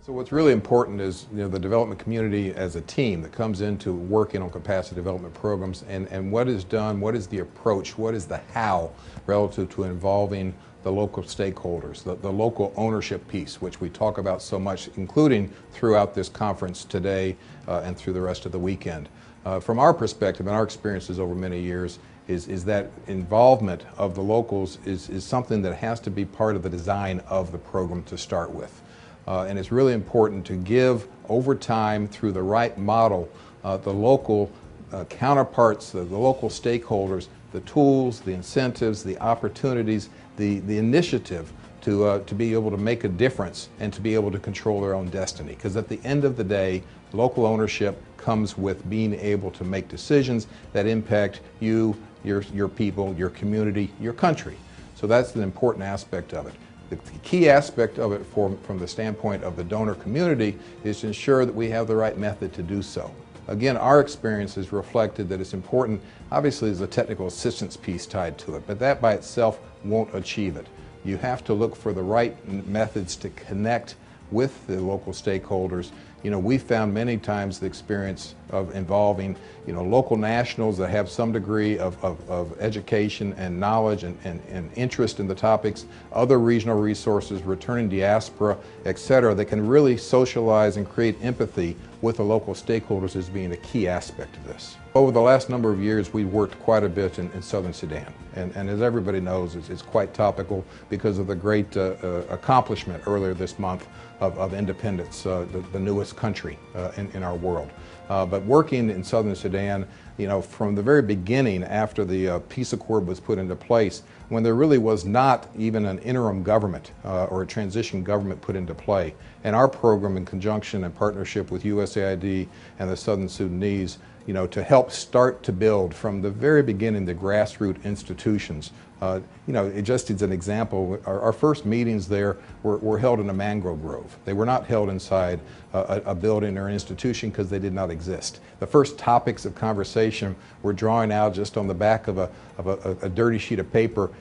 So what's really important is the development community as a team that comes into working on capacity development programs, and what is done, what is the approach, what is the how relative to involving the local stakeholders, the local ownership piece, which we talk about so much, including throughout this conference today and through the rest of the weekend. From our perspective and our experiences over many years is that involvement of the locals is something that has to be part of the design of the program to start with. And it's really important to give over time through the right model the local counterparts, the local stakeholders, the tools, the incentives, the opportunities, the initiative to be able to make a difference and to be able to control their own destiny. Because at the end of the day, local ownership comes with being able to make decisions that impact you, your people, your community, your country. So that's an important aspect of it. The key aspect of it from the standpoint of the donor community is to ensure that we have the right method to do so. Again, our experience has reflected that it's important. Obviously, there's a technical assistance piece tied to it, but that by itself won't achieve it. You have to look for the right methods to connect with the local stakeholders. We found many times the experience of involving, local nationals that have some degree of education and knowledge and interest in the topics, other regional resources, returning diaspora, etc., that can really socialize and create empathy with the local stakeholders as being a key aspect of this. Over the last number of years, we've worked quite a bit in southern Sudan, and as everybody knows, it's quite topical because of the great accomplishment earlier this month of independence, the newest country in our world. But working in southern Sudan, from the very beginning after the peace accord was put into place, when there really was not even an interim government or a transition government put into play, and our program in conjunction and partnership with USAID and the Southern Sudanese, to help start to build from the very beginning the grassroots institutions. Just as an example, our first meetings there were held in a mangrove grove. They were not held inside a building or an institution because they did not exist. The first topics of conversation were drawing out just on the back of a dirty sheet of paper,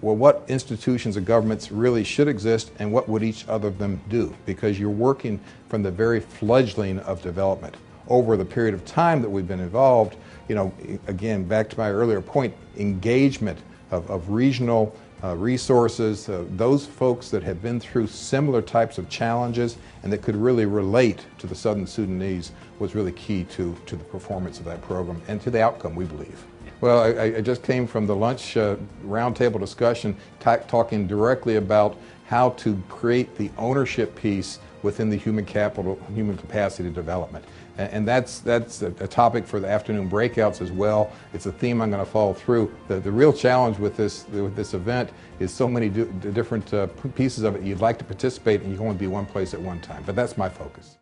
what institutions of governments really should exist and what would each other of them do, because you're working from the very fledgling of development. Over the period of time that we've been involved, again, back to my earlier point, engagement of regional resources, those folks that have been through similar types of challenges and that could really relate to the Southern Sudanese was really key to the performance of that program and to the outcome, we believe. Well, I just came from the lunch roundtable discussion talking directly about how to create the ownership piece within the human capacity development. And that's a topic for the afternoon breakouts as well. It's a theme I'm going to follow through. The real challenge with this event is so many different pieces of it you'd like to participate, and you can only be one place at one time. But that's my focus.